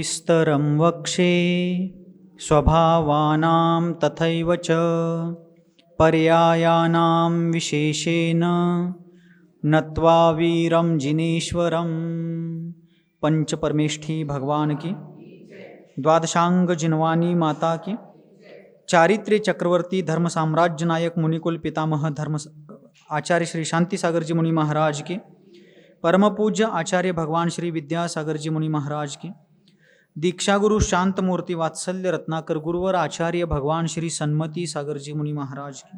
विस्तरं वक्षे स्वभावानां तथैव च पर्यायानां विशेषेण नत्वा वीरं जिनेश्वरं। पंच परमेष्ठी भगवान की, द्वादशांग जिनवानी माता की, चारित्र्य चक्रवर्ती धर्म साम्राज्य नायक मुनिकुल पितामह धर्म आचार्य श्री शांति सागर जी मुनि महाराज की, परम पूज्य आचार्य भगवान श्री विद्यासागर जी मुनि महाराज की, दीक्षा गुरु शांत मूर्ति वात्सल्य रत्नाकर गुरुवर आचार्य भगवान श्री सन्मति सागर जी मुनि महाराज की,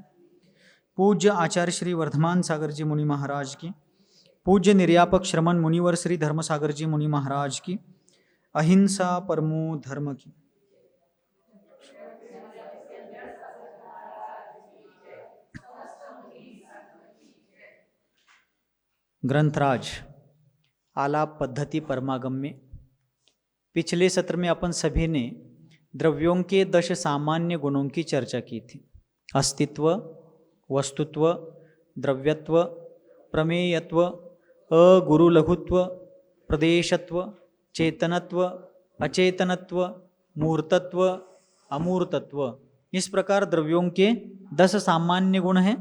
पूज्य आचार्य श्री वर्धमान सागर जी मुनि महाराज की, पूज्य निर्यापक श्रमण मुनिवर श्री धर्म सागर जी मुनि महाराज की, अहिंसा परमो धर्म की। ग्रंथराज आलाप पद्धति परमागम में पिछले सत्र में अपन सभी ने द्रव्यों के 10 सामान्य गुणों की चर्चा की थी। अस्तित्व, वस्तुत्व, द्रव्यत्व, प्रमेयत्व, अगुरुलघुत्व, प्रदेशत्व, चेतनत्व, अचेतनत्व, मूर्तत्व, अमूर्तत्व। इस प्रकार द्रव्यों के 10 सामान्य गुण हैं।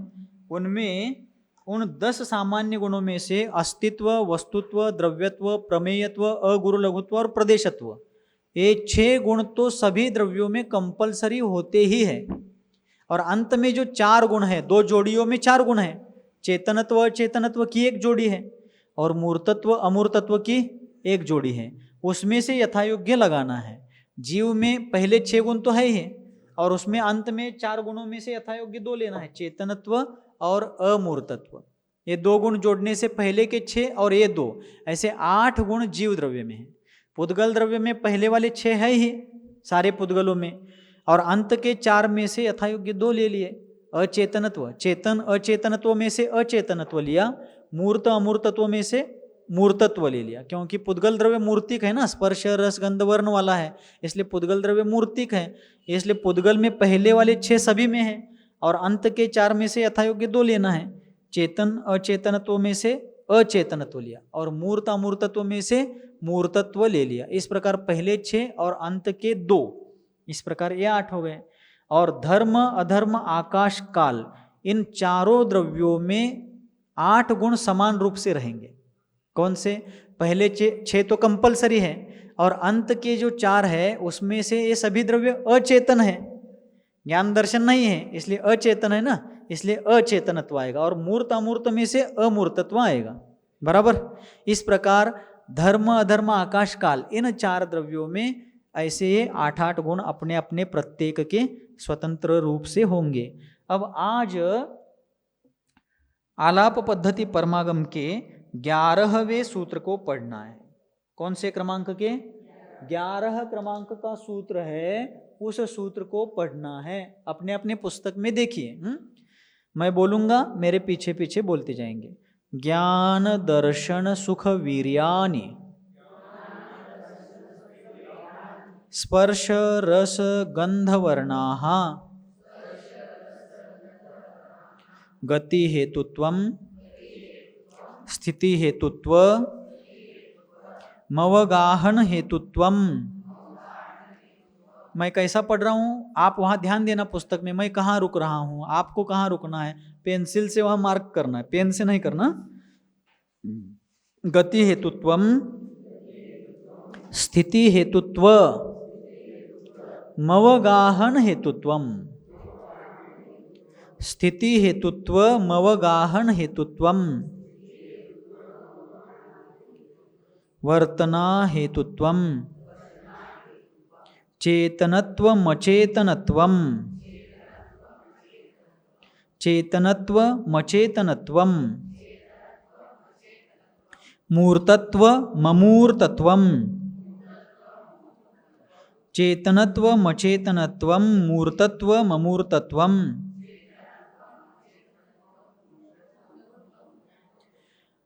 उनमें उन 10 सामान्य गुणों में से अस्तित्व, वस्तुत्व, द्रव्यत्व, प्रमेयत्व, अगुरुलघुत्व और प्रदेशत्व, ये 6 गुण तो सभी द्रव्यों में कंपलसरी होते ही है। और अंत में जो 4 गुण है, 2 जोड़ियों में 4 गुण है, चेतनत्व अचेतनत्व की 1 जोड़ी है और मूर्तत्व अमूर्तत्व की 1 जोड़ी है। उसमें से यथायोग्य लगाना है। जीव में पहले 6 गुण तो है ही, और उसमें अंत में 4 गुणों में से यथायोग्य 2 लेना है, चेतनत्व और अमूर्तत्व। ये 2 गुण जोड़ने से पहले के 6 और ये 2, ऐसे 8 गुण जीव द्रव्य में है। पुद्गल द्रव्य में पहले वाले 6 है ही सारे पुद्गलों में, और अंत के 4 में से यथायोग्य 2 ले लिए। अचेतनत्व, चेतन अचेतनत्व में से अचेतनत्व लिया, मूर्त अमूर्तत्व में से मूर्तत्व ले लिया, क्योंकि पुद्गल द्रव्य मूर्तिक है ना, स्पर्श रस गंध वर्ण वाला है, इसलिए पुद्गल द्रव्य मूर्तिक है। इसलिए पुद्गल में पहले वाले 6 सभी में है और अंत के 4 में से यथायोग्य 2 लेना है। चेतन अचेतनत्व में से अचेतनत्व लिया और मूर्त अमूर्तत्व में से मूर्तत्व ले लिया। इस प्रकार पहले 6 और अंत के 2, इस प्रकार ये 8 हो गए। और धर्म अधर्म आकाश काल, इन चारों द्रव्यों में 8 गुण समान रूप से रहेंगे। कौन से? पहले 6 तो कंपलसरी है और अंत के जो 4 है उसमें से ये सभी द्रव्य अचेतन है, ज्ञान दर्शन नहीं है, इसलिए अचेतन है ना, इसलिए अचेतनत्व आएगा। और मूर्त अमूर्त में से अमूर्तत्व आएगा, बराबर। इस प्रकार धर्म अधर्म आकाश काल, इन 4 द्रव्यों में ऐसे 8-8 गुण अपने अपने प्रत्येक के स्वतंत्र रूप से होंगे। अब आज आलाप पद्धति परमागम के 11वें सूत्र को पढ़ना है। कौन से क्रमांक के? 11 क्रमांक का सूत्र है, उस सूत्र को पढ़ना है। अपने अपने पुस्तक में देखिए, मैं बोलूंगा, मेरे पीछे पीछे बोलते जाएंगे। ज्ञान दर्शन सुख वीर्यानि स्पर्श रस गंध वर्णाः गति हेतुत्वम स्थिति हेतुत्व मवगाहन हेतुत्वम। मैं कैसा पढ़ रहा हूँ आप वहाँ ध्यान देना पुस्तक में, मैं कहाँ रुक रहा हूँ, आपको कहाँ रुकना है, पेंसिल से वहाँ मार्क करना है, पेन से नहीं करना। गति हेतुत्वम स्थिति हेतुत्व मवगाहन हेतुत्वम, स्थिति हेतुत्व मवगाहन हेतुत्वम वर्तना हेतुत्वम चेतनत्वम अचेतनत्वम चेतनत्वम अचेतनत्वम मूर्तत्व ममूर्तत्वम चेतनत्वम अचेतनत्वम मूर्तत्वम अमूर्तत्वम।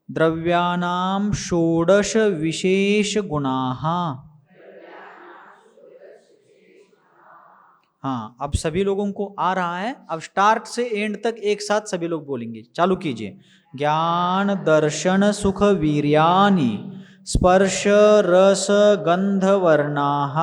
द्रव्यानां षोडश विशेष गुणाः। हाँ, अब सभी लोगों को आ रहा है। अब स्टार्ट से एंड तक एक साथ सभी लोग बोलेंगे। चालू कीजिए। ज्ञान दर्शन सुख वीर्यानि स्पर्श रस गंध वर्णाः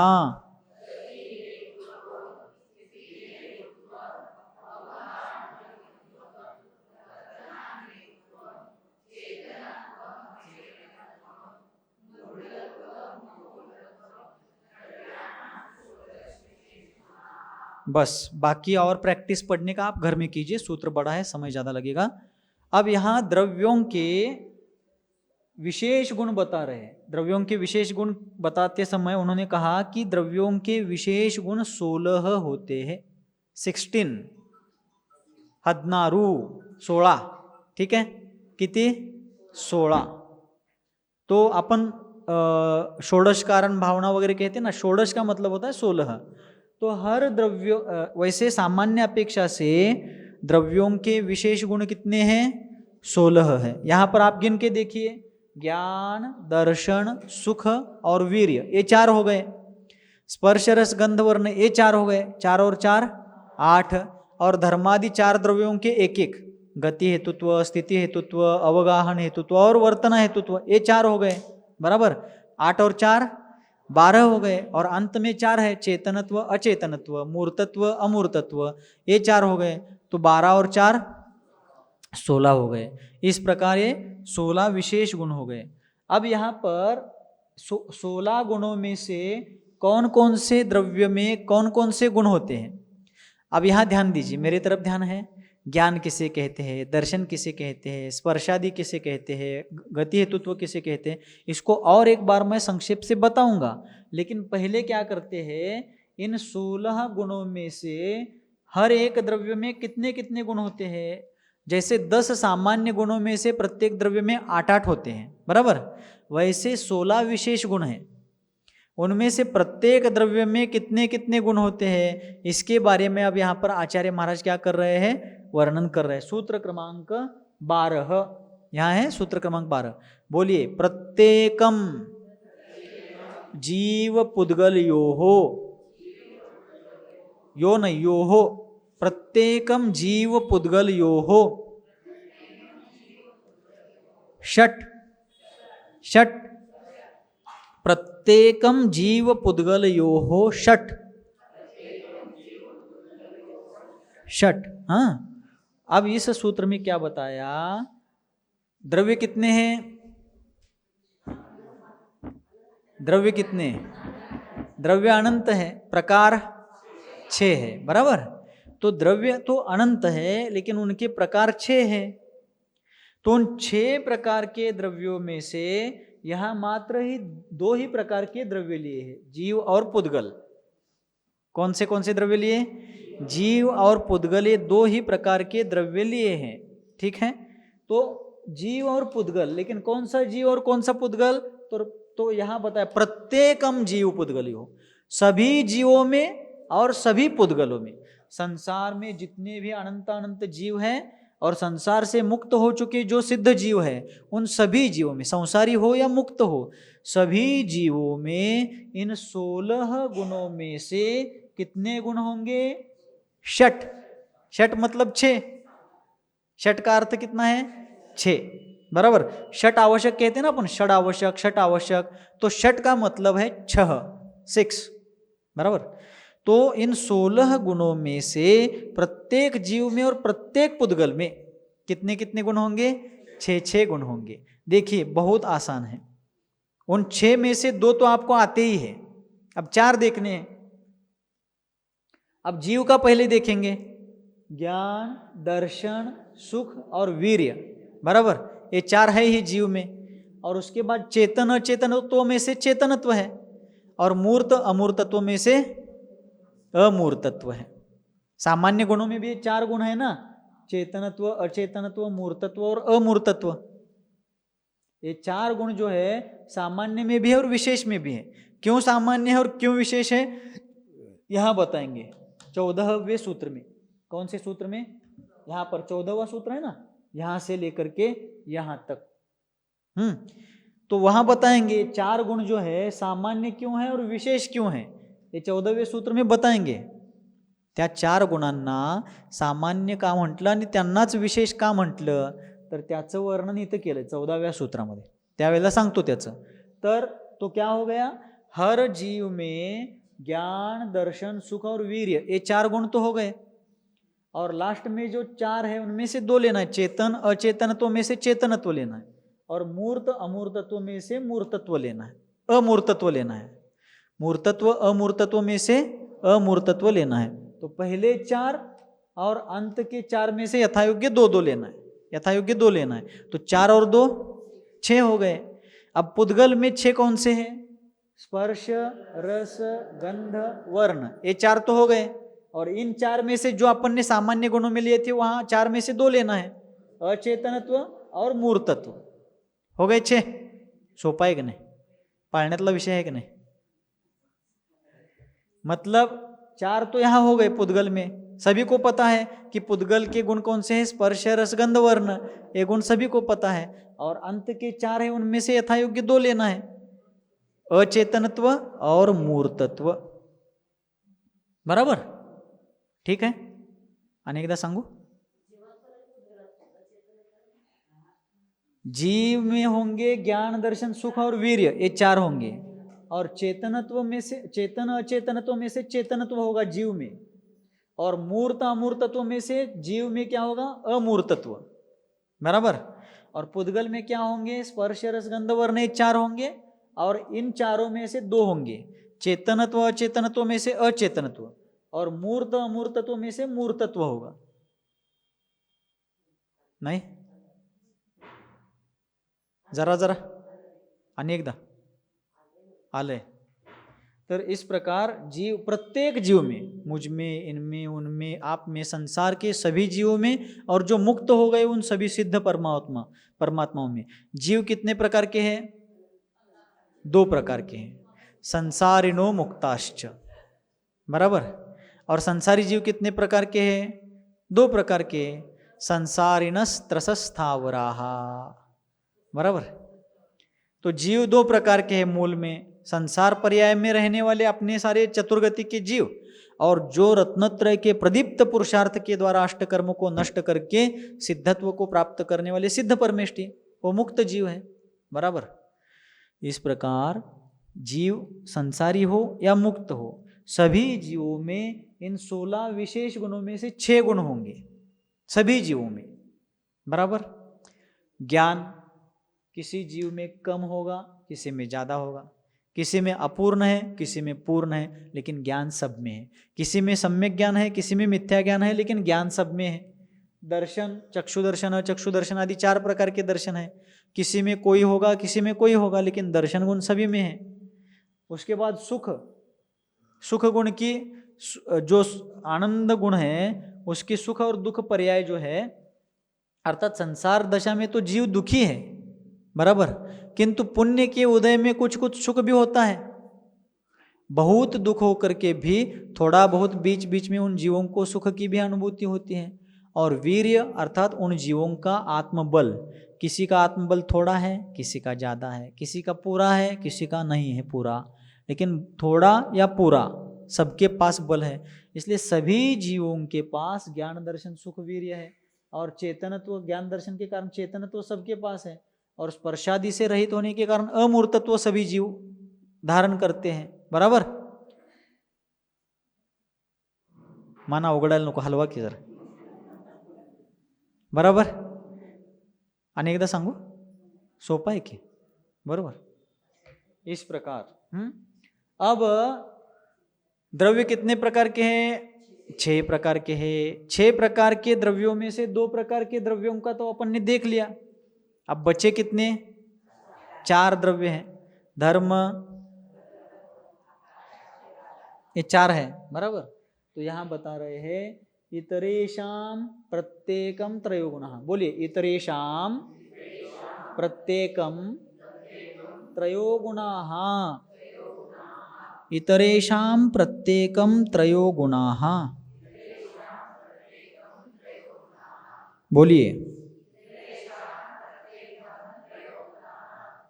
बस बाकी और प्रैक्टिस पढ़ने का आप घर में कीजिए, सूत्र बड़ा है, समय ज़्यादा लगेगा। अब यहाँ द्रव्यों के विशेष गुण बता रहे हैं। द्रव्यों के विशेष गुण बताते समय उन्होंने कहा कि द्रव्यों के विशेष गुण 16 होते हैं। 16 हदनारू 16, ठीक है, किती 16। तो अपन षोडश कारण भावना वगैरह कहते हैं ना, षोडश का मतलब होता है 16। तो हर द्रव्य वैसे सामान्य अपेक्षा से द्रव्यों के विशेष गुण कितने हैं? 16 है। यहाँ पर आप गिन के देखिए, ज्ञान, दर्शन, सुख और वीर्य, ये 4 हो गए। स्पर्श रस गंध वर्ण, ये 4 हो गए, 4 और 4 8। और धर्मादि 4 द्रव्यों के एक एक, गति हेतुत्व, स्थिति हेतुत्व, अवगाहन हेतुत्व और वर्तन हेतुत्व, ये 4 हो गए, बराबर। 8 और 4 12 हो गए। और अंत में 4 है, चेतनत्व, अचेतनत्व, मूर्तत्व, अमूर्तत्व, ये 4 हो गए। तो 12 और 4 16 हो गए। इस प्रकार ये 16 विशेष गुण हो गए। अब यहाँ पर 16 गुणों में से कौन कौन से द्रव्य में कौन कौन से गुण होते हैं? अब यहाँ ध्यान दीजिए, मेरी तरफ ध्यान है। ज्ञान किसे कहते हैं, दर्शन किसे कहते हैं, स्पर्शादि किसे कहते हैं, गति हेतुत्व किसे कहते हैं, इसको और एक बार मैं संक्षेप से बताऊंगा। लेकिन पहले क्या करते हैं, इन 16 गुणों में से हर एक द्रव्य में कितने कितने गुण होते हैं? जैसे 10 सामान्य गुणों में से प्रत्येक द्रव्य में 8-8 होते हैं, बराबर। वैसे 16 विशेष गुण हैं, उनमें से प्रत्येक द्रव्य में कितने कितने गुण होते हैं, इसके बारे में अब यहाँ पर आचार्य महाराज क्या कर रहे हैं, वर्णन कर रहे हैं। सूत्र क्रमांक 12 यहाँ है, सूत्र क्रमांक 12। बोलिए, प्रत्येकम जीव पुद्गल योहो, यो नहीं योहो, प्रत्येकम जीव पुद्गल योहो षट षट, प्रत्येकम जीव पुद्गल योहो षट षट। हाँ, अब इस सूत्र में क्या बताया, द्रव्य कितने हैं? द्रव्य कितने? द्रव्य अनंत है, प्रकार 6 है, बराबर। तो द्रव्य तो अनंत है, लेकिन उनके प्रकार 6 है। तो उन 6 प्रकार के द्रव्यों में से यहां मात्र ही 2 ही प्रकार के द्रव्य लिए हैं, जीव और पुद्गल। कौन से द्रव्य लिए? जीव और पुद्गल, ये 2 ही प्रकार के द्रव्य लिए हैं, ठीक है। तो जीव और पुद्गल, लेकिन कौन सा जीव और कौन सा पुद्गल? तो यहां बताया प्रत्येकम जीव पुद्गल हो, सभी जीवों में और सभी पुद्गलों में। संसार में जितने भी अनंत अनंत जीव हैं और संसार से मुक्त हो चुके जो सिद्ध जीव है, उन सभी जीवों में, संसारी हो या मुक्त हो, सभी जीवों में इन 16 गुणों में से कितने गुण होंगे? षट। षट मतलब 6। षट का अर्थ कितना है? 6, बराबर। षट आवश्यक कहते हैं ना अपन, षड आवश्यक, षट आवश्यक। तो षट का मतलब है 6, बराबर। तो इन 16 गुणों में से प्रत्येक जीव में और प्रत्येक पुद्गल में कितने कितने गुण होंगे? 6 गुण होंगे। देखिए, बहुत आसान है। उन 6 में से 2 तो आपको आते ही है, अब 4 देखने हैं। अब जीव का पहले देखेंगे, ज्ञान, दर्शन, सुख और वीर्य, बराबर। ये 4 है ही जीव में। और उसके बाद चेतन अचेतनत्व में से चेतनत्व है, और मूर्त अमूर्तत्व में से अमूर्तत्व है। सामान्य गुणों में भी 4 गुण है ना, चेतनत्व, अचेतनत्व, मूर्तत्व और अमूर्तत्व। ये 4 गुण जो है सामान्य में भी है और विशेष में भी है। क्यों सामान्य है और क्यों विशेष है, यहां बताएंगे 14वें सूत्र में। कौन से सूत्र में? यहां पर 14वां सूत्र है ना, यहां से लेकर के यहां तक। तो वहां बताएंगे 4 गुण जो है सामान्य क्यों है और विशेष क्यों है, हे 14वें सूत्र में बताएंगे. त्या 4 गुणांना सामान्य का म्हटलं आणि त्यांनाच विशेष का म्हटलं तर त्याचं वर्णन इथं केलं 14व्या सूत्रामध्ये. त्यावेळेला सांगतो त्याचं. तो क्या हो गया, हर जीव में ज्ञान, दर्शन, सुख और वीर्य, ये 4 गुण तो हो गए। और लास्ट में जो 4 है उनमें से 2 लेना है, चेतन अचेतनत्व में से चेतनत्व लेना है, और मूर्त अमूर्तत्व में से मूर्तत्व लेना है, अमूर्तत्व लेना है। मूर्तत्व अमूर्तत्व में से अमूर्तत्व लेना है। तो पहले 4 और अंत के 4 में से यथायोग्य 2 लेना है, यथायोग्य 2 लेना है। तो 4 और 2 6 हो गए। अब पुद्गल में 6 कौन से हैं, स्पर्श, रस, गंध, वर्ण, ये 4 तो हो गए। और इन 4 में से जो अपन ने सामान्य गुणों में लिए थे वहां 4 में से 2 लेना है, अचेतनत्व और मूर्तत्व। हो गए 6। सोपा है कि नहीं, पाळण्यातला विषय है कि नहीं। मतलब 4 तो यहाँ हो गए पुद्गल में, सभी को पता है कि पुद्गल के गुण कौन से हैं, स्पर्श, रस, गंध, वर्ण, ये गुण सभी को पता है। और अंत के 4 है उनमें से यथायोग्य 2 लेना है, अचेतनत्व और मूर्तत्व। बराबर, ठीक है। अनेकदा सांगू, जीव में होंगे ज्ञान, दर्शन, सुख और वीर्य, ये 4 होंगे। और चेतनत्व में से चेतन अचेतनत्व में से चेतनत्व होगा जीव में, और मूर्त अमूर्तत्व में से जीव में क्या होगा, अमूर्तत्व। बराबर। और पुद्गल में क्या होंगे, स्पर्श, रस, गंध, वर्ण, ये 4 होंगे। और इन 4 में से 2 होंगे, चेतनत्व अचेतनत्व में से अचेतनत्व, और मूर्त अमूर्तत्व में से मूर्तत्व होगा। नहीं, जरा जरा अनेकदा आलय। तर इस प्रकार जीव, प्रत्येक जीव में, मुझ में, इनमें, उनमें, आप में, संसार के सभी जीवों में, और जो मुक्त हो गए उन सभी सिद्ध परमात्माओं में जीव कितने प्रकार के हैं, 2 प्रकार के हैं, संसारिणो मुक्ताश्च। बराबर। और संसारी जीव कितने प्रकार के हैं, 2 प्रकार के, संसारिणस त्रसस्थावराः। बराबर। तो जीव 2 प्रकार के हैं मूल में, संसार पर्याय में रहने वाले अपने सारे चतुर्गति के जीव, और जो रत्नत्रय के प्रदीप्त पुरुषार्थ के द्वारा अष्टकर्म को नष्ट करके सिद्धत्व को प्राप्त करने वाले सिद्ध परमेष्टि, वो मुक्त जीव है। बराबर। इस प्रकार जीव संसारी हो या मुक्त हो, सभी जीवों में इन 16 विशेष गुणों में से 6 गुण होंगे, सभी जीवों में। बराबर। ज्ञान किसी जीव में कम होगा, किसी में ज़्यादा होगा, किसी में अपूर्ण है, किसी में पूर्ण है, लेकिन ज्ञान सब में है। किसी में सम्यक ज्ञान है, किसी में मिथ्या ज्ञान है, लेकिन ज्ञान सब में है। दर्शन, चक्षु दर्शन, अचक्षु दर्शन आदि 4 प्रकार के दर्शन है। किसी में कोई होगा, किसी में कोई होगा, लेकिन दर्शन गुण सभी में है। उसके बाद सुख, सुख गुण की जो आनंद गुण है उसकी सुख और दुख पर्याय जो है, अर्थात संसार दशा में तो जीव दुखी है। बराबर। किंतु पुण्य के उदय में कुछ कुछ सुख भी होता है। बहुत दुख होकर के भी थोड़ा बहुत बीच बीच में उन जीवों को सुख की भी अनुभूति होती है। और वीर्य अर्थात उन जीवों का आत्मबल, किसी का आत्मबल थोड़ा है, किसी का ज़्यादा है, किसी का पूरा है, किसी का नहीं है पूरा, लेकिन थोड़ा या पूरा सबके पास बल है। इसलिए सभी जीवों के पास ज्ञान, दर्शन, सुख, वीर्य है। और चेतनत्व, ज्ञान दर्शन के कारण चेतनत्व सबके पास है। और स्पर्शादि से रहित होने के कारण अमूर्तत्व सभी जीव धारण करते हैं। बराबर। माना उघडायला नको, हलवा की जरा। बराबर। अनेकदा सांगू, सोपा है की। बरोबर। इस प्रकार अब द्रव्य कितने प्रकार के हैं, 6 प्रकार के हैं। 6 प्रकार के द्रव्यों में से 2 प्रकार के द्रव्यों का तो अपन ने देख लिया। अब बचे कितने, 4 द्रव्य हैं। धर्म, ये 4 है। बराबर। तो यहां बता रहे हैं इतरेशाम प्रत्येकम त्रयोगुणः। बोलिए, इतरेशाम प्रत्येकम त्रयोगुणाः। इतरेशाम प्रत्येकम त्रयोगुणाः। बोलिए,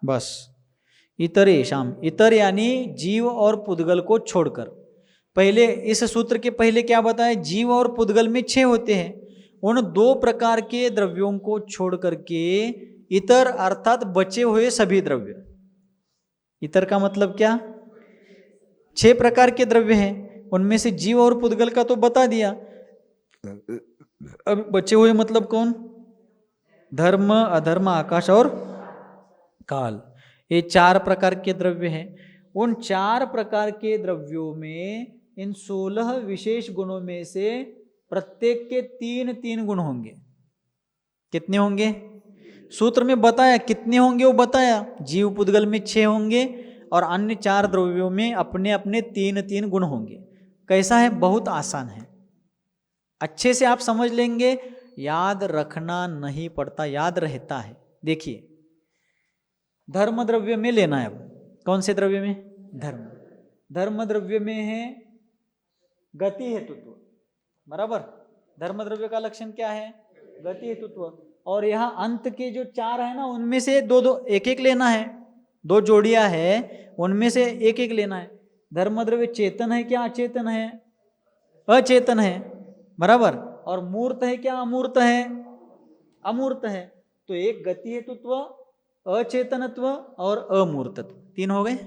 बस। इतरेशाम, इतर यानी जीव और पुद्गल को छोड़कर। पहले इस सूत्र के पहले क्या बताया, जीव और पुद्गल में 6 होते हैं। उन 2 प्रकार के द्रव्यों को छोड़ करके इतर अर्थात बचे हुए सभी द्रव्य, इतर का मतलब क्या? 6 प्रकार के द्रव्य हैं, उनमें से जीव और पुद्गल का तो बता दिया। अब बचे हुए मतलब कौन? धर्म, अधर्म, आकाश और काल। ये 4 प्रकार के द्रव्य हैं। उन 4 प्रकार के द्रव्यों में इन 16 विशेष गुणों में से प्रत्येक के 3-3 गुण होंगे। कितने होंगे? सूत्र में बताया कितने होंगे, वो बताया। जीव पुद्गल में 6 होंगे और अन्य 4 द्रव्यों में अपने अपने 3-3 गुण होंगे। कैसा है? बहुत आसान है, अच्छे से आप समझ लेंगे, याद रखना नहीं पड़ता, याद रहता है। देखिए, धर्म द्रव्य में लेना है। अब कौन से द्रव्य में? धर्म। धर्म द्रव्य में है गति हेतुत्व, बराबर। धर्म द्रव्य का लक्षण क्या है? गति हेतुत्व। और यहाँ अंत के जो 4 है ना, उनमें से 2-2 एक-एक लेना है। 2 जोड़ियां है, उनमें से एक-एक लेना है। धर्म द्रव्य चेतन है क्या अचेतन है? अचेतन है, बराबर। और मूर्त है क्या अमूर्त है? अमूर्त है। तो एक गति हेतुत्व, अचेतनत्व और अमूर्तत्व, 3 हो गए?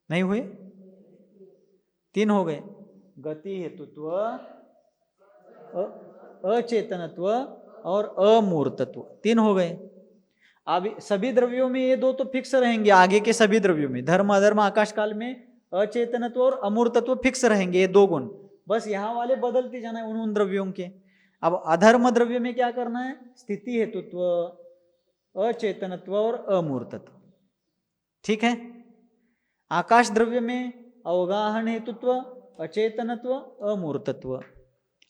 नहीं हुए? 3 हो गए। गति हेतुत्व, अचेतनत्व और अमूर्तत्व, 3 हो गए। अब सभी द्रव्यों में ये 2 तो फिक्स रहेंगे। आगे के सभी द्रव्यों में धर्म, अधर्म, आकाश काल में अचेतनत्व और अमूर्तत्व फिक्स रहेंगे, ये 2 गुण। बस यहाँ वाले बदलते जाना है उन द्रव्यों के। अब अधर्म द्रव्य में क्या करना है? स्थिति हेतुत्व, अचेतनत्व और अमूर्तत्व, ठीक है। आकाश द्रव्य में अवगाहन हेतुत्व, अचेतनत्व, अमूर्तत्व।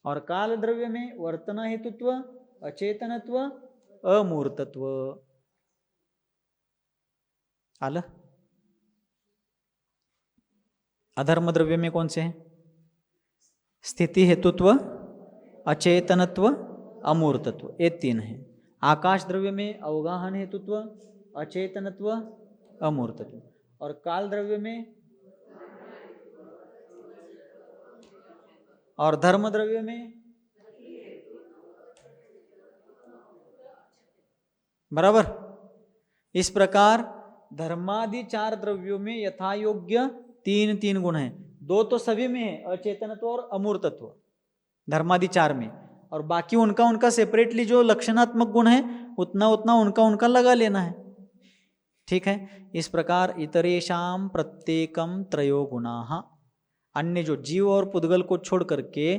और काल द्रव्य में वर्तन हेतुत्व, अचेतनत्व, अमूर्तत्व। आलं? अधर्म द्रव्य में कौन से हैं? स्थिति हेतुत्व, अचेतनत्व, अमूर्तत्व, ये 3 हैं। आकाश द्रव्य में अवगाहन हेतुत्व, अचेतनत्व, अमूर्तत्व। और काल द्रव्य में और धर्म द्रव्य में, बराबर। इस प्रकार धर्मादि 4 द्रव्यों में यथा योग्य 3-3 गुण हैं। 2 तो सभी में है, अचेतनत्व और अमूर्तत्व, धर्मादि 4 में। और बाकी उनका उनका सेपरेटली जो लक्षणात्मक गुण है, उतना उतना उनका उनका लगा लेना है, ठीक है। इस प्रकार इतरेशाम प्रत्येकम त्रयो गुणाः, अन्य जो जीव और पुद्गल को छोड़ करके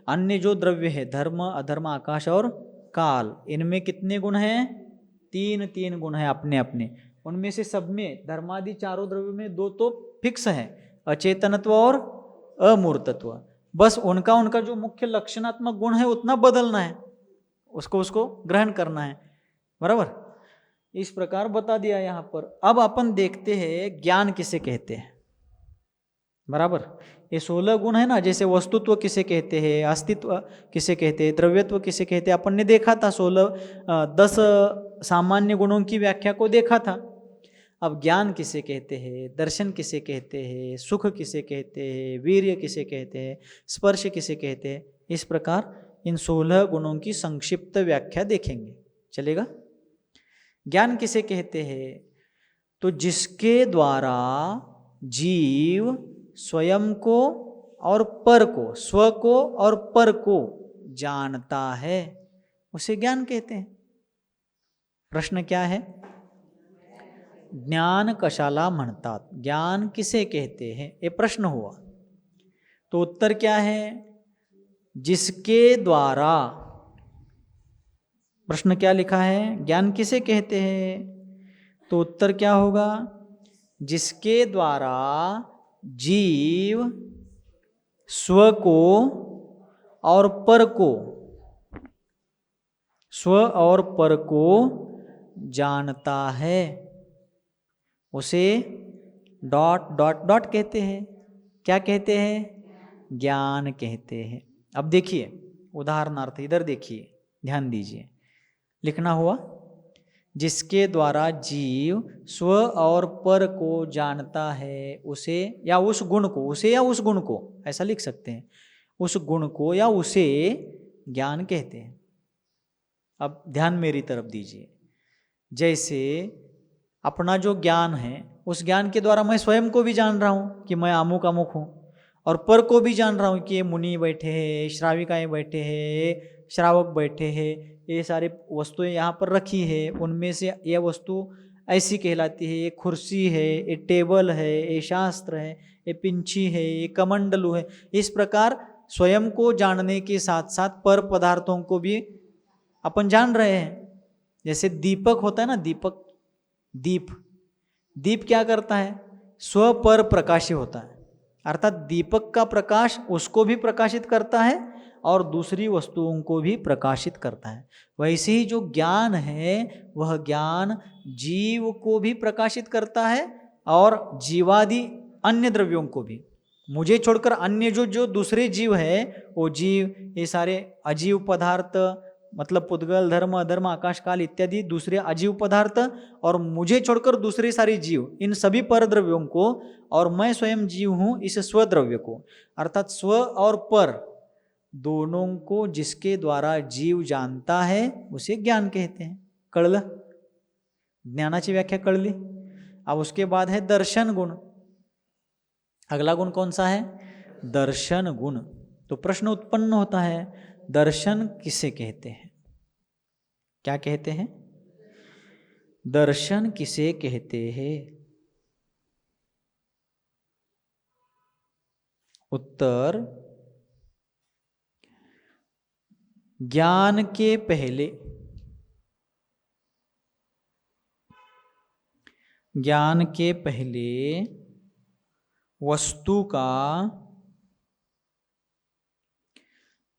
अन्य जो द्रव्य है, धर्म, अधर्म, आकाश और काल, इनमें कितने गुण हैं? 3-3 गुण हैं अपने अपने। उनमें से सब में धर्मादि 4 द्रव्यों में 2 तो फिक्स है, अचेतनत्व और अमूर्तत्व। बस उनका उनका जो मुख्य लक्षणात्मक गुण है उतना बदलना है, उसको ग्रहण करना है, बराबर। इस प्रकार बता दिया यहाँ पर। अब अपन देखते हैं ज्ञान किसे कहते हैं, बराबर। ये 16 गुण है ना, जैसे वस्तुत्व किसे कहते हैं, अस्तित्व किसे कहते हैं, द्रव्यत्व किसे कहते हैं, अपन ने देखा था 10 सामान्य गुणों की व्याख्या को देखा था। अब ज्ञान किसे कहते हैं, दर्शन किसे कहते हैं, सुख किसे कहते हैं, वीर्य किसे कहते हैं, स्पर्श किसे कहते हैं, इस प्रकार इन 16 गुणों की संक्षिप्त व्याख्या देखेंगे, चलेगा। ज्ञान किसे कहते हैं? तो जिसके द्वारा जीव स्वयं को और पर को, स्व को और पर को जानता है, उसे ज्ञान कहते हैं। प्रश्न क्या है? ज्ञान कशाला म्हणतात, ज्ञान किसे कहते हैं, ये प्रश्न हुआ। तो उत्तर क्या है? जिसके द्वारा, प्रश्न क्या लिखा है? ज्ञान किसे कहते हैं, तो उत्तर क्या होगा? जिसके द्वारा जीव स्व को और पर को, स्व और पर को जानता है, उसे डॉट डॉट डॉट कहते हैं। क्या कहते हैं? ज्ञान कहते हैं। अब देखिए उदाहरणार्थ, इधर देखिए, ध्यान दीजिए, लिखना हुआ जिसके द्वारा जीव स्व और पर को जानता है, उसे या उस गुण को, उसे या उस गुण को, ऐसा लिख सकते हैं, उस गुण को या उसे ज्ञान कहते हैं। अब ध्यान मेरी तरफ दीजिए। जैसे अपना जो ज्ञान है उस ज्ञान के द्वारा मैं स्वयं को भी जान रहा हूँ कि मैं अमुक अमुक हूँ, और पर को भी जान रहा हूँ कि ये मुनि बैठे हैं, श्राविकाएँ बैठे हैं, श्रावक बैठे हैं, ये सारे वस्तुएं यहाँ पर रखी है, उनमें से यह वस्तु ऐसी कहलाती है, ये कुर्सी है, ये टेबल है, ये शास्त्र है, ये पिंची है, ये कमंडलू है। इस प्रकार स्वयं को जानने के साथ साथ पर पदार्थों को भी अपन जान रहे हैं। जैसे दीपक होता है ना, दीपक, दीप क्या करता है? स्व पर प्रकाशी होता है, अर्थात दीपक का प्रकाश उसको भी प्रकाशित करता है और दूसरी वस्तुओं को भी प्रकाशित करता है। वैसे ही जो ज्ञान है वह ज्ञान जीव को भी प्रकाशित करता है और जीवादि अन्य द्रव्यों को भी। मुझे छोड़कर अन्य जो दूसरे जीव है, वो जीव, ये सारे अजीव पदार्थ, मतलब पुद्गल, धर्म, अधर्म, आकाश काल इत्यादि दूसरे अजीव पदार्थ, और मुझे छोड़कर दूसरे सारे जीव, इन सभी पर द्रव्यों को, और मैं स्वयं जीव हूँ इस स्वद्रव्य को, अर्थात स्व और पर दोनों को जिसके द्वारा जीव जानता है उसे ज्ञान कहते हैं। कळलं? ज्ञानाची व्याख्या कळली। अब उसके बाद है दर्शन गुण। अगला गुण कौन सा है? दर्शन गुण। तो प्रश्न उत्पन्न होता है, दर्शन किसे कहते हैं? क्या कहते हैं? दर्शन किसे कहते हैं? उत्तर, ज्ञान के पहले, ज्ञान के पहले वस्तु का,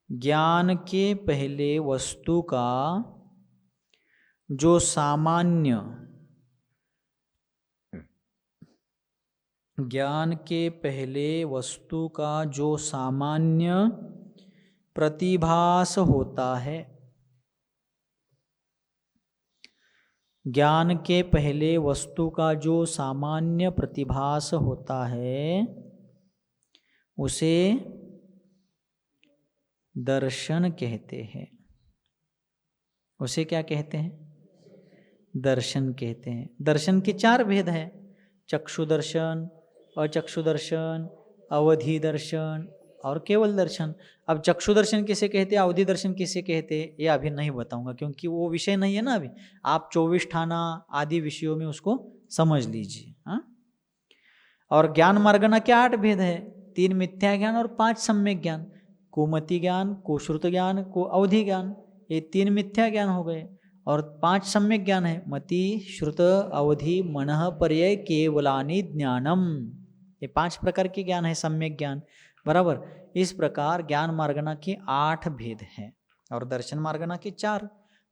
ज्ञान के पहले वस्तु का जो सामान्य, ज्ञान के पहले वस्तु का जो सामान्य प्रतिभास होता है, ज्ञान के पहले वस्तु का जो सामान्य प्रतिभास होता है उसे दर्शन कहते हैं। उसे क्या कहते हैं? दर्शन कहते हैं। दर्शन के 4 भेद हैं, चक्षु दर्शन, अचक्षु दर्शन, अवधि दर्शन और केवल दर्शन। अब चक्षु दर्शन किसे कहते हैं, अवधि दर्शन किसे कहते हैं, ये अभी नहीं बताऊंगा क्योंकि वो विषय नहीं है ना अभी। आप 24 ठाना आदि विषयों में उसको समझ लीजिए। हाँ, और ज्ञान मार्गना के 8 भेद है, 3 मिथ्या ज्ञान और 5 सम्यक ज्ञान। कुमति ज्ञान, को श्रुत ज्ञान, को अवधि ज्ञान, ये 3 मिथ्या ज्ञान हो गए, और 5 सम्यक ज्ञान है, मति, श्रुत, अवधि, मनः, पर्यय, केवलानि ज्ञानम। ये 5 प्रकार के ज्ञान है, सम्यक ज्ञान, बराबर। इस प्रकार ज्ञान मार्गना के 8 भेद हैं और दर्शन मार्गना के 4,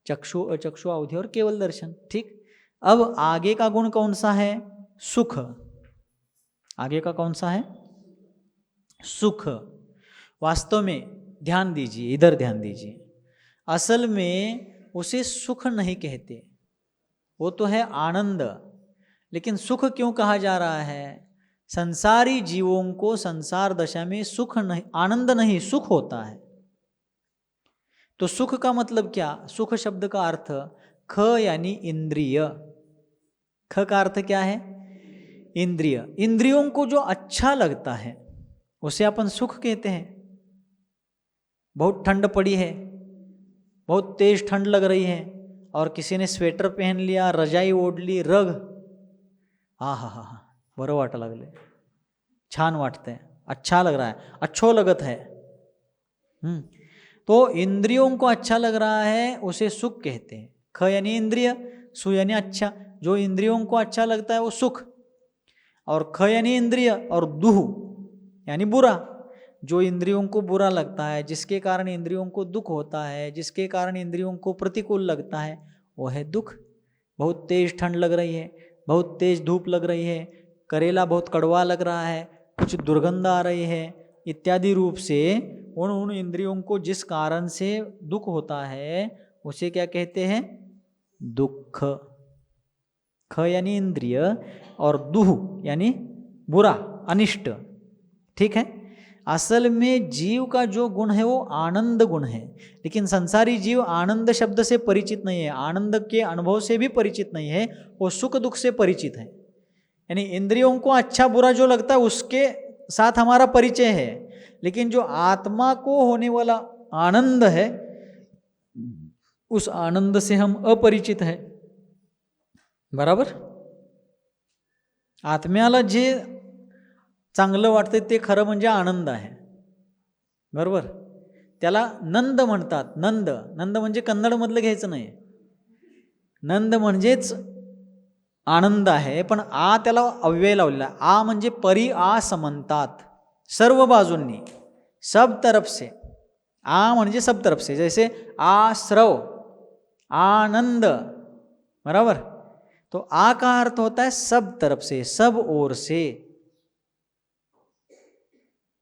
चक्षु, अचक्षु, अवधि और केवल दर्शन। ठीक, अब आगे का गुण कौन सा है? सुख। आगे का कौन सा है? सुख। वास्तव में ध्यान दीजिए, इधर ध्यान दीजिए, असल में उसे सुख नहीं कहते, वो तो है आनंद। लेकिन सुख क्यों कहा जा रहा है? संसारी जीवों को संसार दशा में सुख नहीं, आनंद नहीं, सुख होता है। तो सुख का मतलब क्या? सुख शब्द का अर्थ ख यानी इंद्रिय। ख का अर्थ क्या है? इंद्रिय। इंद्रियों को जो अच्छा लगता है उसे अपन सुख कहते हैं। बहुत ठंड पड़ी है, बहुत तेज ठंड लग रही है, और किसी ने स्वेटर पहन लिया, रजाई ओढ ली, रग, हा हा हा, बरं वाटा लागले, छान वाटतंय, अच्छा लग रहा है, अच्छो लगत है। तो इंद्रियों को अच्छा लग रहा है उसे सुख कहते हैं। ख यानी इंद्रिय, सु यानी अच्छा, जो इंद्रियों को अच्छा लगता है वो सुख, और ख यानी इंद्रिय, और दुह यानी बुरा, जो इंद्रियों को बुरा लगता है, जिसके कारण इंद्रियों को दुख होता है, जिसके कारण इंद्रियों को प्रतिकूल लगता है, वो है दुख। बहुत तेज ठंड लग रही है, बहुत तेज धूप लग रही है, करेला बहुत कड़वा लग रहा है, कुछ दुर्गंध आ रही है, इत्यादि रूप से उन इंद्रियों को जिस कारण से दुख होता है उसे क्या कहते हैं? दुख। ख यानी इंद्रिय और दुह यानी बुरा, अनिष्ट। ठीक है। असल में जीव का जो गुण है वो आनंद गुण है, लेकिन संसारी जीव आनंद शब्द से परिचित नहीं है, आनंद के अनुभव से भी परिचित नहीं है, वो सुख दुख से परिचित है। यानी इंद्रियों को अच्छा बुरा जो लगता है उसके साथ हमारा परिचय है, लेकिन जो आत्मा को होने वाला आनंद है उस आनंद से हम अपरिचित है। बराबर? आत्म्याला जे चांगलं वाटतं ते खरं म्हणजे आनंद आहे. बरोबर? त्याला नंद म्हणतात. नंद, नंद म्हणजे कन्नडमधलं घ्यायचं नाही. नंद म्हणजेच आनंद आहे, पण आ त्याला अव्यय लावलेला आहे. आ म्हणजे परी आ समंतात, सर्व बाजूंनी, सब तरफ से. आ म्हणजे सब तरफ से, जैसे आश्रव, आनंद. बराबर? तो आ का अर्थ होता है सब तरफ से, सब ओर से,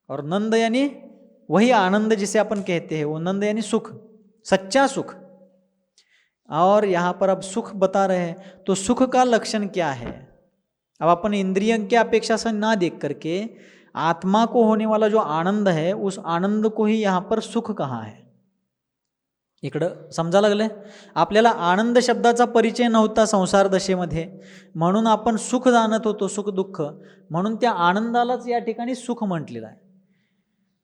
और नंद यानी वही आनंद जिसे अपन कहते हैं, वो नंद यानी सुख, सच्चा सुख। और यहाँ पर अब सुख बता रहे हैं, तो सुख का लक्षण क्या है? अब अपन इंद्रिय की अपेक्षा से ना देख करके आत्मा को होने वाला जो आनंद है उस आनंद को ही यहाँ पर सुख कहा है. इकडं समजा लागले, आपल्याला आनंद शब्दाचा परिचय नव्हता संसार दशेमध्ये, म्हणून आपण सुख जाणत होतो, सुख दुःख, म्हणून त्या आनंदालाच या ठिकाणी सुख म्हटलेलं आहे.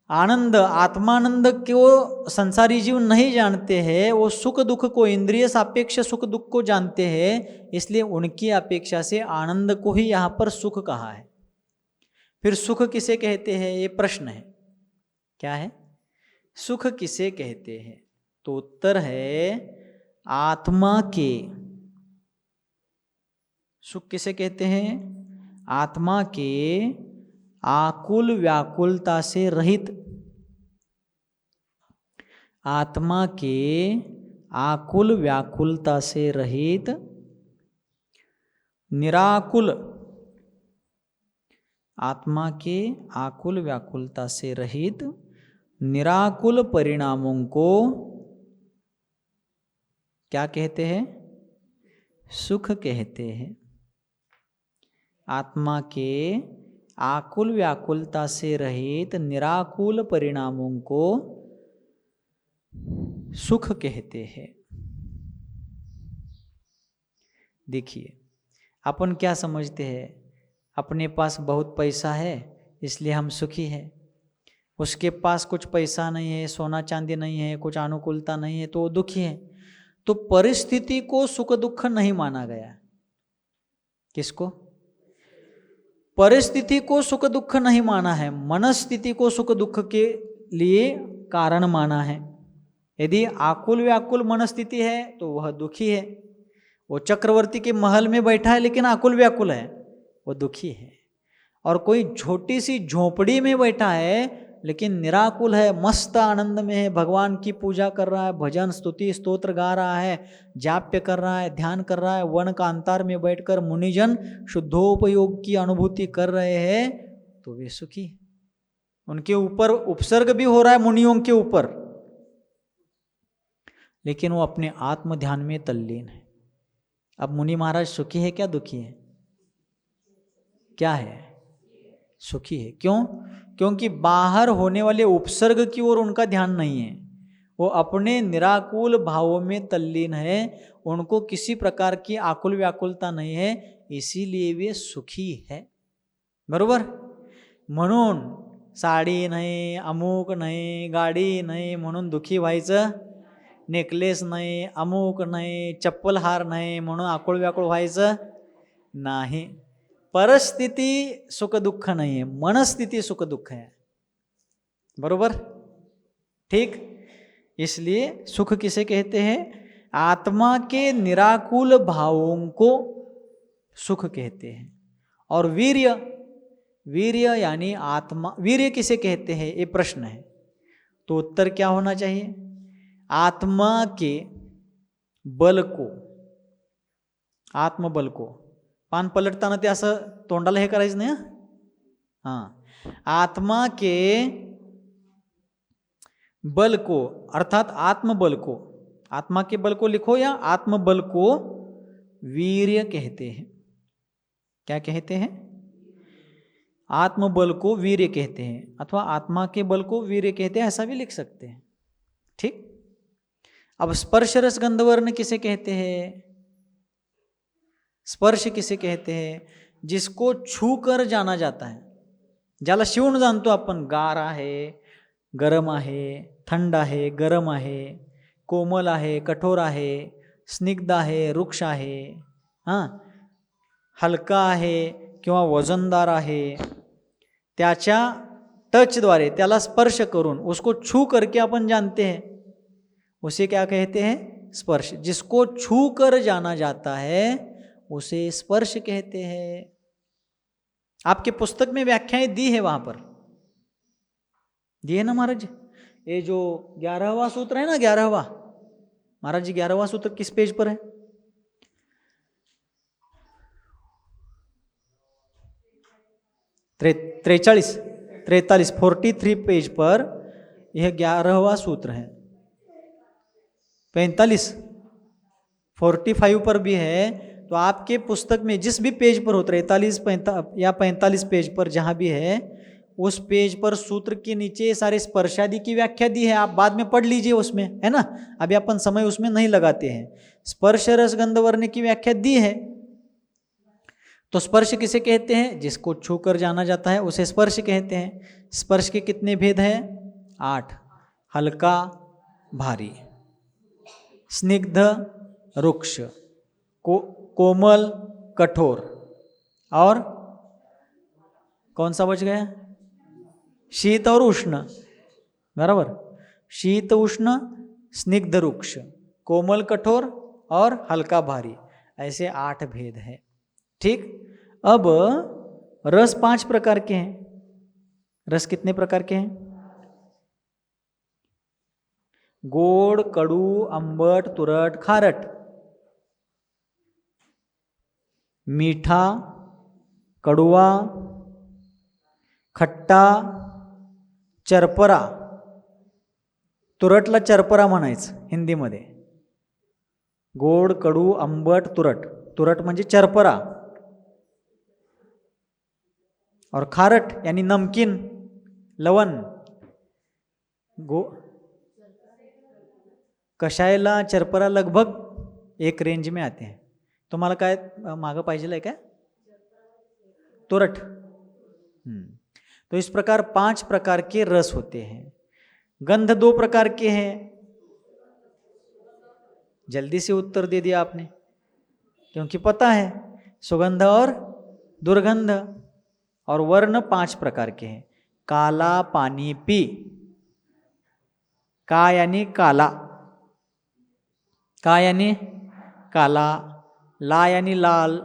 आनंद, आत्मानंद को संसारी जीव नहीं जानते हैं, वो सुख दुख को, इंद्रिय सापेक्ष सुख दुख को जानते हैं, इसलिए उनकी अपेक्षा से आनंद को ही यहाँ पर सुख कहा है. फिर सुख किसे कहते हैं, ये प्रश्न है. क्या है? सुख किसे कहते हैं? तो उत्तर है आत्मा के. सुख किसे कहते हैं? आत्मा के आकुल व्याकुलता से रहित, आत्मा के आकुल व्याकुलता से रहित, निराकुल, आत्मा के आकुल व्याकुलता से रहित निराकुल परिणामों को क्या कहते हैं? सुख कहते हैं. आत्मा के आकुल व्याकुलता से रहित निराकुल परिणामों को सुख कहते हैं. देखिए, अपन क्या समझते हैं, अपने पास बहुत पैसा है इसलिए हम सुखी हैं, उसके पास कुछ पैसा नहीं है, सोना चांदी नहीं है, कुछ अनुकूलता नहीं है, तो वो दुखी है. तो परिस्थिति को सुख दुख नहीं माना गया. किसको? परिस्थिति को सुख दुख नहीं माना है, मनस्थिति को सुख दुख के लिए कारण माना है. यदि आकुल व्याकुल मनस्थिति है तो वह दुखी है. वो चक्रवर्ती के महल में बैठा है लेकिन आकुल व्याकुल है, वो दुखी है. और कोई छोटी सी झोपड़ी में बैठा है लेकिन निराकुल है, मस्त आनंद में है, भगवान की पूजा कर रहा है, भजन स्तुति स्तोत्र गा रहा है, जाप्य कर रहा है, ध्यान कर रहा है, वन कांतार में बैठकर मुनिजन शुद्धोपयोग की अनुभूति कर रहे हैं, तो वे सुखी. उनके ऊपर उपसर्ग भी हो रहा है मुनियों के ऊपर, लेकिन वो अपने आत्म ध्यान में तल्लीन है. अब मुनि महाराज सुखी है क्या दुखी है? क्या है? सुखी है. क्यों? क्योंकि बाहर होने वाले उपसर्ग की ओर उनका ध्यान नहीं है, वो अपने निराकुल भावों में तल्लीन है, उनको किसी प्रकार की आकुल व्याकुलता नहीं है, इसीलिए वे सुखी है. बरोबर? म्हणून साडी नाही, अमुक नाही, गाडी नाही म्हणून दुखी व्हायचं, नेकलेस नाही, अमुक नाही, चप्पल हार नाही म्हणून आकुल व्याकुळ व्हायचं नाही. परिस्थिति सुख दुख नहीं है, मनस्थिति सुख दुख है. बरोबर? ठीक. इसलिए सुख किसे कहते हैं? आत्मा के निराकुल भावों को सुख कहते हैं. और वीर्य, वीर्य यानी आत्मा, वीर्य किसे कहते हैं ये प्रश्न है. तो उत्तर क्या होना चाहिए? आत्मा के बल को, आत्मबल को. पान पलटताना ते असं तोंडाला हे करायचं नाही. हां, आत्मा के बल को, अर्थात आत्मबल को, आत्मा के बल को लिखो या आत्मबल को वीर्य कहते हैं. क्या कहते हैं? आत्मबल को वीर्य कहते हैं, अथवा आत्मा के बल को वीर्य कहते हैं, ऐसा भी लिख सकते हैं। ठीक। अब स्पर्श रस गंध वर्ण किसे कहते हैं? स्पर्श किसे कहते हैं? जिसको छू कर जाना जाता है, ज्याला शिवून जाणतो आपण. गार आहे, गरम आहे, थंड आहे, गरम आहे, कोमल आहे, कठोर आहे, स्निग्ध आहे, रुक्ष आहे, हां, हलका आहे किंवा वजनदार आहे, त्याच्या टचद्वारे, त्याला स्पर्श करून, उसको छू करके अपन जानते हैं, उसे क्या कहते हैं? स्पर्श. जिसको छू कर जाना जाता है उसे स्पर्श कहते हैं. आपके पुस्तक में व्याख्याएं दी है, वहां पर दी है ना महाराज. ये जो 11वां सूत्र है ना, 11वां, महाराज जी 11वां सूत्र किस पेज पर है? त्रेचालीस 43 पेज पर यह 11वां सूत्र है. 45 पर भी है. तो आपके पुस्तक में जिस भी पेज पर हो, 43 या 45 पेज पर जहाँ भी है, उस पेज पर सूत्र के नीचे सारे स्पर्शादि की व्याख्या दी है. आप बाद में पढ़ लीजिए उसमें, है ना. अभी अपन समय उसमें नहीं लगाते हैं. स्पर्श रस गंध वर्ण की व्याख्या दी है. तो स्पर्श किसे कहते हैं? जिसको छू कर जाना जाता है उसे स्पर्श कहते हैं. स्पर्श के कितने भेद हैं? 8. हल्का, भारी, स्निग्ध, रुक्ष, कोमल, कठोर, और कौन सा बच गया? शीत और उष्ण. बराबर. शीत, उष्ण, स्निग्ध, रुक्ष, कोमल, कठोर और हल्का, भारी, ऐसे 8 भेद हैं. ठीक. अब रस 5 प्रकार के हैं. रस कितने प्रकार के हैं? गोड, कडू, आंबट, तुरट, खारट. मीठा, कडुआ, खट्टा, चरपरा. तुरटला चरपरा म्हणायचं हिंदीमध्ये. गोड, कडू, आंबट, तुरट. तुरट म्हणजे चरपरा. और खारट यानी नमकीन, लवण. कषायला चरपरा लगभग एक रेंज में आते हैं. तुम्हाला काय मागं पाहिजे आहे काय? तुरट. तो इस प्रकार 5 प्रकार के रस होते हैं. गंध 2 प्रकार के हैं. जल्दी से उत्तर दे दिया आपने, क्योंकि पता है. सुगंध और दुर्गंध. और वर्ण 5 प्रकार के हैं. काला पानी पी. का यानी काला, का यानी काला, ला यानी लाल,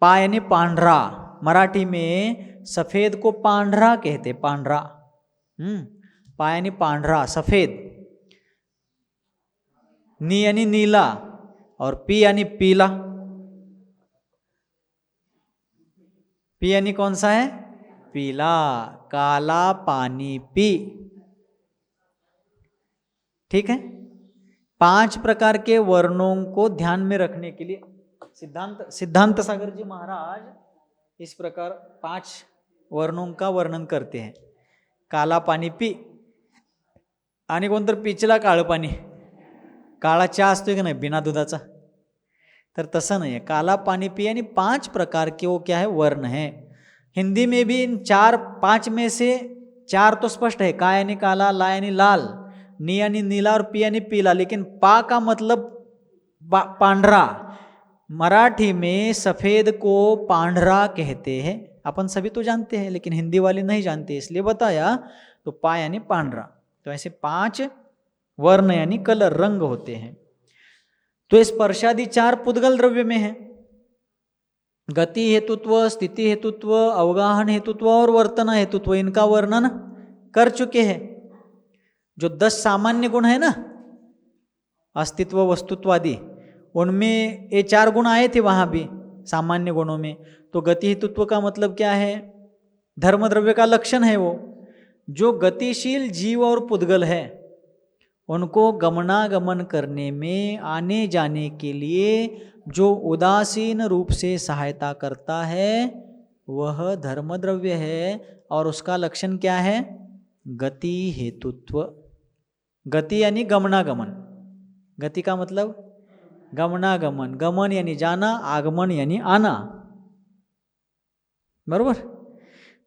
पा यानी पांढरा. मराठी में सफेद को पांढरा कहते, पांढरा. पा यानी पांढरा, सफेद. नी यानी नीला, और पी यानी पीला. पी यानी कौन सा है? पीला. काला पानी पी. ठीक है. 5 प्रकार के वर्णों को ध्यान में रखने के लिए सिद्धांत सागर जी महाराज इस प्रकार 5 वर्णों का वर्णन करते हैं. काला पाणी पी. आणि कोणतर पिचला काळं पाणी. काळा चहा असतोय की नाही बिना दुधाचा, तर तसं नाही आहे. काला पानी पी यानी 5 प्रकार के वो क्या है? वर्ण है. हिंदी में भी इन 4-5 में से 4 तो स्पष्ट है. का यानी काला, ला यानी लाल, नी यानी नीला और पी यानी पीला. लेकिन पा का मतलब पांढरा. मराठी में सफ़ेद को पांढरा कहते हैं. अपन सभी तो जानते हैं, लेकिन हिंदी वाले नहीं जानते, इसलिए बताया. तो पा यानी पांढरा. तो ऐसे 5 वर्ण यानी कलर, रंग होते हैं. तो स्पर्शादि 4 पुद्गल द्रव्य में है. गति हेतुत्व, स्थिति हेतुत्व, अवगाहन हेतुत्व और वर्तन हेतुत्व, इनका वर्णन कर चुके हैं. जो 10 सामान्य गुण है ना, अस्तित्व, वस्तुत्व आदि, उनमें ये 4 गुण आए थे वहाँ भी सामान्य गुणों में. तो गति हेतुत्व का मतलब क्या है? धर्म द्रव्य का लक्षण है वो. जो गतिशील जीव और पुद्गल है उनको गमनागमन करने में, आने जाने के लिए जो उदासीन रूप से सहायता करता है वह धर्म द्रव्य है और उसका लक्षण क्या है? गति हेतुत्व। गति यानी गमनागमन। गति का मतलब गमनागमन। गमन यानी जाना, आगमन यानी आना, बरोबर।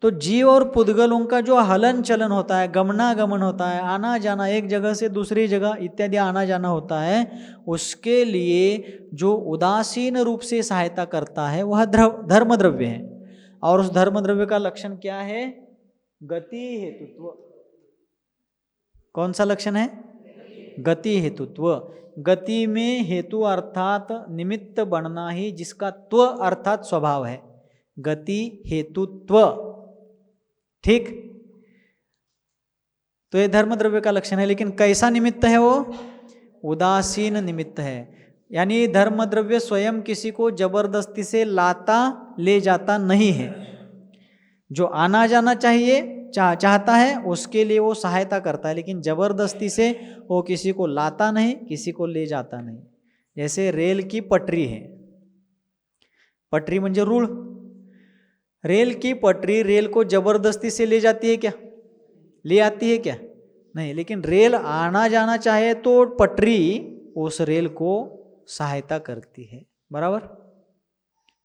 तो जीव और पुद्गलों का जो हलन चलन होता है, गमनागमन होता है, आना जाना, एक जगह से दूसरी जगह इत्यादि आना जाना होता है, उसके लिए जो उदासीन रूप से सहायता करता है वह धर्म द्रव्य है। और उस धर्म द्रव्य का लक्षण क्या है? गति हेतुत्व। कौन सा लक्षण है? गति हेतुत्व। गति में हेतु अर्थात निमित्त बनना ही जिसका त्व अर्थात स्वभाव है। गति हेतुत्व, ठीक। तो ये धर्म द्रव्य का लक्षण है। लेकिन कैसा निमित्त है वो? उदासीन निमित्त है। यानी धर्म द्रव्य स्वयं किसी को जबरदस्ती से लाता ले जाता नहीं है। जो आना जाना चाहिए चाहता है उसके लिए वो सहायता करता है, लेकिन जबरदस्ती से वो किसी को लाता नहीं, किसी को ले जाता नहीं। जैसे रेल की पटरी है, पटरी म्हणजे रूळ। रेल की पटरी रेल को जबरदस्ती से ले जाती है क्या? ले आती है क्या? नहीं। लेकिन रेल आना जाना चाहे तो पटरी उस रेल को सहायता करती है, बराबर।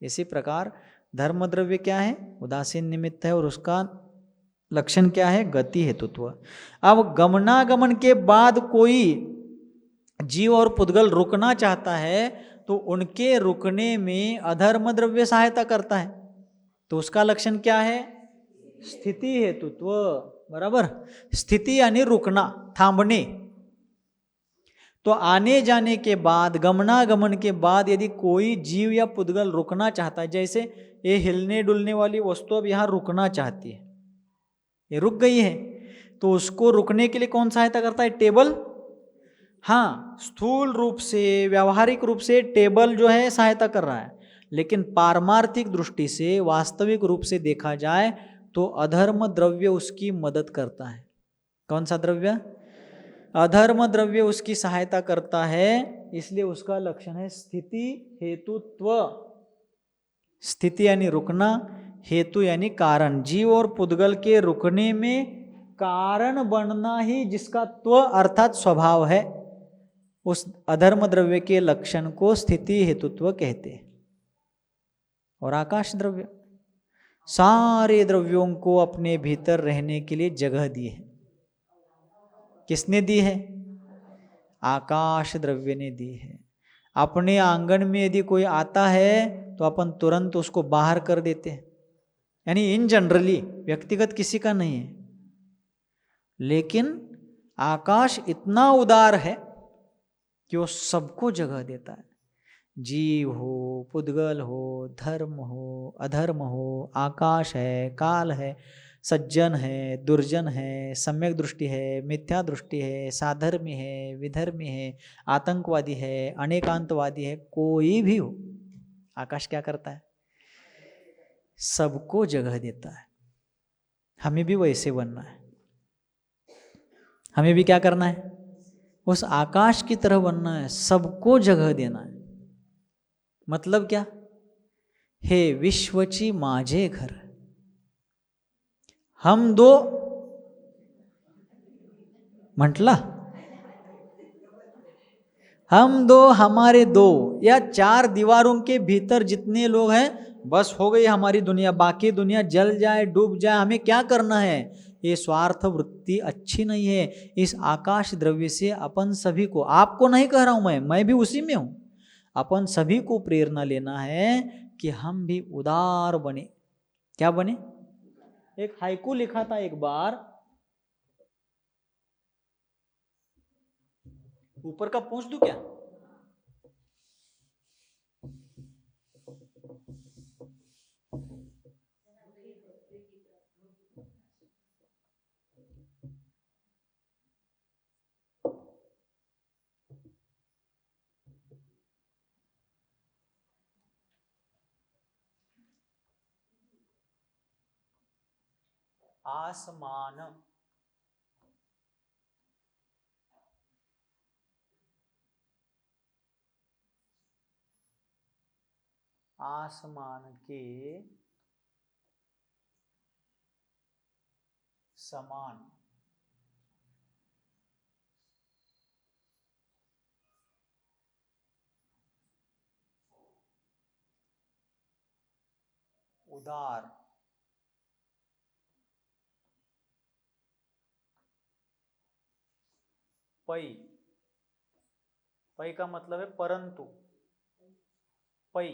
इसी प्रकार धर्म द्रव्य क्या है? उदासीन निमित्त है और उसका लक्षण क्या है? गति हेतुत्व। अब गमनागमन के बाद कोई जीव और पुद्गल रुकना चाहता है तो उनके रुकने में अधर्म द्रव्य सहायता करता है, तो उसका लक्षण क्या है? स्थिति हेतुत्व, बराबर। स्थिति यानी रुकना, थांबने। तो आने जाने के बाद, गमनागमन के बाद यदि कोई जीव या पुद्गल रुकना चाहता है, जैसे ये हिलने डुलने वाली वस्तु अब यहाँ रुकना चाहती है, ये रुक गई है, तो उसको रुकने के लिए कौन सहायता करता है? टेबल। हाँ, स्थूल रूप से व्यावहारिक रूप से टेबल जो है सहायता कर रहा है, लेकिन पारमार्थिक दृष्टि से वास्तविक रूप से देखा जाए तो अधर्म द्रव्य उसकी मदद करता है। कौन सा द्रव्य? अधर्म द्रव्य उसकी सहायता करता है, इसलिए उसका लक्षण है स्थिति हेतुत्व। स्थिति यानी रुकना, हेतु यानी कारण। जीव और पुद्गल के रुकने में कारण बनना ही जिसका त्व अर्थात स्वभाव है, उस अधर्म द्रव्य के लक्षण को स्थिति हेतुत्व कहते हैं। और आकाश द्रव्य सारे द्रव्यों को अपने भीतर रहने के लिए जगह दी है। किसने दी है? आकाश द्रव्य ने दी है। अपने आंगन में यदि कोई आता है तो अपन तुरंत उसको बाहर कर देते हैं, यानी इन जनरली, व्यक्तिगत किसी का नहीं है। लेकिन आकाश इतना उदार है कि वो सबको जगह देता है। जीव हो, पुद्गल हो, धर्म हो, अधर्म हो, आकाश है, काल है, सज्जन है, दुर्जन है, सम्यक दृष्टि है, मिथ्या दृष्टि है, साधर्मी है, विधर्मी है, आतंकवादी है, अनेकांतवादी है, कोई भी हो, आकाश क्या करता है? सबको जगह देता है। हमें भी वैसे बनना है। हमें भी क्या करना है? उस आकाश की तरह बनना है, सबको जगह देना है। मतलब क्या? हे विश्वची माझे घर, हम दो म्हटला, हम दो हमारे दो, या चार दीवारों के भीतर जितने लोग हैं बस हो गई हमारी दुनिया। बाकी दुनिया जल जाए डूब जाए, हमें क्या करना है? ये स्वार्थ वृत्ति अच्छी नहीं है। इस आकाश द्रव्य से अपन सभी को, आपको नहीं कह रहा हूं मैं भी उसी में हूं, अपन सभी को प्रेरणा लेना है कि हम भी उदार बने। क्या बने? एक हाइकू लिखा था एक बार, ऊपर का पूछ दूं क्या? आसमान, आसमान के समान। उदार। पै, पै का मतलब है परंतु। पै,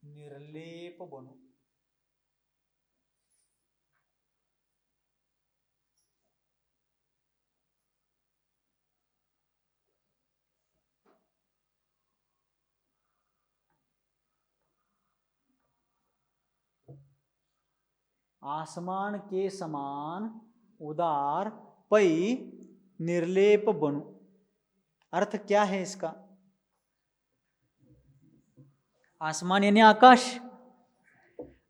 निर्लेप बनू। आसमान के समान उदार पै निर्लेप बनू। अर्थ क्या है इसका? आसमान यानी आकाश,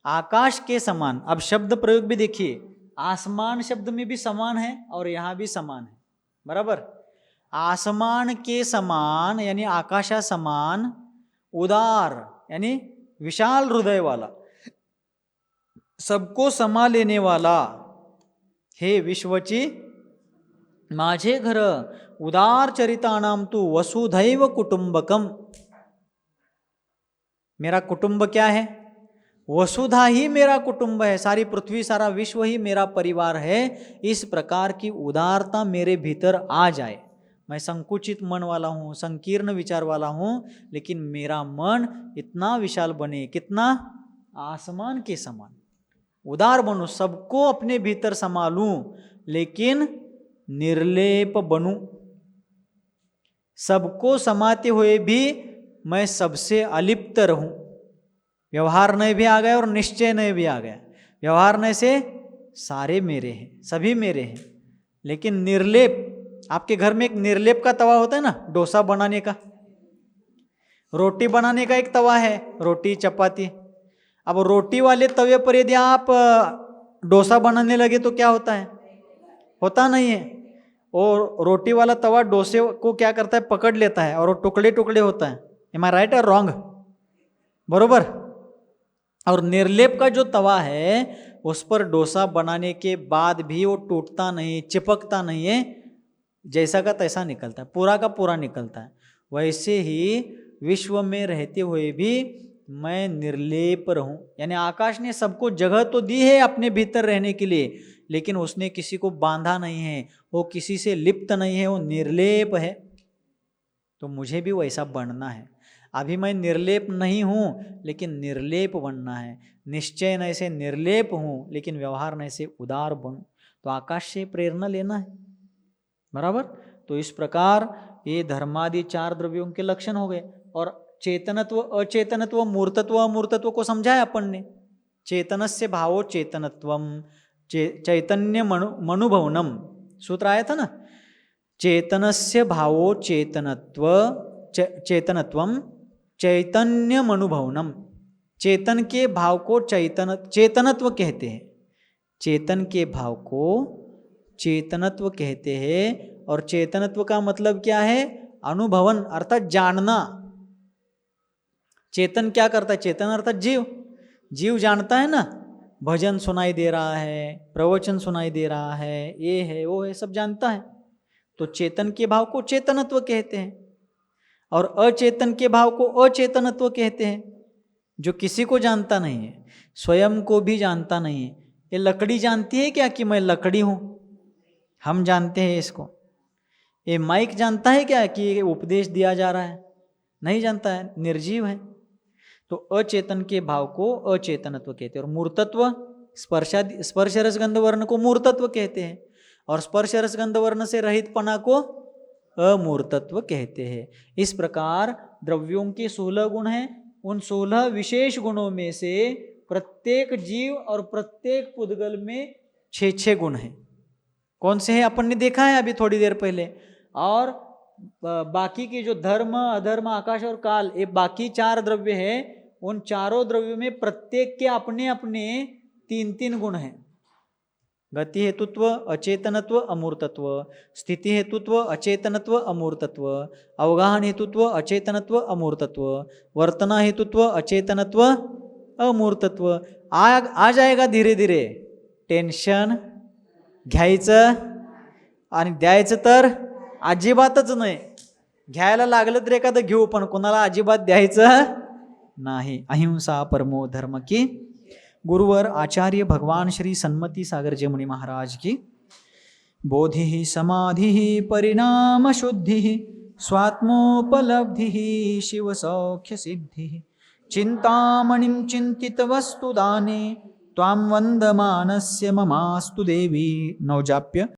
आकाश के समान। अब शब्द प्रयोग भी देखिए, आसमान शब्द में भी समान है और यहां भी समान है, बराबर। आसमान के समान यानी आकाशा समान, उदार यानी विशाल हृदय वाला, सबको समा लेने वाला, हे विश्वची माझे घर, उदार चरितानाम तू वसुधैव कुटुंबकम। मेरा कुटुंब क्या है? वसुधा ही मेरा कुटुंब है, सारी पृथ्वी सारा विश्व ही मेरा परिवार है। इस प्रकार की उदारता मेरे भीतर आ जाए। मैं संकुचित मन वाला हूँ, संकीर्ण विचार वाला हूँ, लेकिन मेरा मन इतना विशाल बने, कितना? आसमान के समान उदार बनूं, सबको अपने भीतर संभालूं, लेकिन निर्लेप बनूं। सबको समाते हुए भी मैं सबसे अलिप्त रहूं। व्यवहार नय भी आ गया और निश्चय नय भी आ गया। व्यवहार नय से सारे मेरे हैं, सभी मेरे हैं, लेकिन निर्लेप। आपके घर में एक निर्लेप का तवा होता है ना, डोसा बनाने का, रोटी बनाने का एक तवा है, रोटी चपाती। अब रोटी वाले तवे पर यदि आप डोसा बनाने लगे तो क्या होता है? होता नहीं है। और रोटी वाला तवा डोसे को क्या करता है? पकड़ लेता है और वो टुकड़े टुकड़े होता है। एम आई राइट और रॉन्ग? बरोबर। और निर्लेप का जो तवा है उस पर डोसा बनाने के बाद भी वो टूटता नहीं, चिपकता नहीं है, जैसा का तैसा निकलता है, पूरा का पूरा निकलता है। वैसे ही विश्व में रहते हुए भी मैं निर्लेप रहूं। यानी आकाश ने सबको जगह तो दी है अपने भीतर रहने के लिए, लेकिन उसने किसी को बांधा नहीं है, वो किसी से लिप्त नहीं है, वो निर्लेप है। तो मुझे भी वैसा बनना है। अभी मैं निर्लेप नहीं हूं, लेकिन निर्लेप बनना है। निश्चय नय से निर्लेप हूं, लेकिन व्यवहार नय से उदार बनूं। तो आकाश से प्रेरणा लेना है, बराबर। तो इस प्रकार ये धर्मादि 4 द्रव्यों के लक्षण हो गए। और चेतनत्व, अचेतनत्व, मूर्तत्व, अमूर्तत्व को समझाया अपन ने। चेतनस्य भावो चेतनत्वम, चैतन्य मनुभवनम, सूत्र आया था ना। चेतनस्य भावो चेतनत्व, चेतनत्वम चैतन्य अनुभवनम। चेतन के भाव को चेतनत्व कहते हैं। चेतन के भाव को चेतनत्व कहते हैं। और चेतनत्व का मतलब क्या है? अनुभवन अर्थात जानना। चेतन क्या करता है? चेतन अर्थात जीव। जीव जानता है ना, भजन सुनाई दे रहा है, प्रवचन सुनाई दे रहा है, ये है वो है, सब जानता है। तो चेतन के भाव को चेतनत्व कहते हैं। और अचेतन के भाव को अचेतनत्व कहते हैं, जो किसी को जानता नहीं है, स्वयं को भी जानता नहीं है। ये लकड़ी जानती है क्या कि मैं लकड़ी हूं? हम जानते हैं इसको। ये माइक जानता है क्या कि ये उपदेश दिया जा रहा है? नहीं जानता है, निर्जीव है। तो अचेतन के भाव को अचेतनत्व कहते हैं। और मूर्तत्व, स्पर्श रस गंध वर्ण को मूर्तत्व कहते हैं, और स्पर्श रस गंध वर्ण से रहितपना को अमूर्तत्व कहते हैं। इस प्रकार द्रव्यों के 16 गुण हैं। उन 16 विशेष गुणों में से प्रत्येक जीव और प्रत्येक पुद्गल में 6-6 गुण हैं। कौन से हैं? अपन ने देखा है अभी थोड़ी देर पहले। और बाकी के जो धर्म, अधर्म, आकाश और काल, ये बाकी 4 द्रव्य हैं। उन चारों द्रव्यों में प्रत्येक के अपने अपने 3-3 गुण हैं। गतिहेतुत्व अचेतनत्व अमूर्तत्व, स्थितिहेतुत्व अचेतनत्व अमूर्तत्व, अवगाहन हेतुत्व अचेतनत्व अमूर्तत्व, वर्तना हेतुत्व अचेतनत्व अमूर्तत्व. आ जाएगा धीरे धीरे. टेन्शन घ्यायचं आणि द्यायचं तर अजिबातच नाही. घ्यायला लागलं तर एखादं घेऊ, पण कोणाला अजिबात द्यायचं नाही. अहिंसा परमो धर्म की. गुरुवर आचार्य भगवान श्री सन्मती सागर जमुनी महाराज की. बोधि समाधि परिणाम शुद्धि स्वात्मोपलब्धि शिव सौख्य सिद्धि. चिंतामणिं चिंतित वस्तुदाने त्वां वंदमानस्य ममास्तु देवी. नवजाप्य.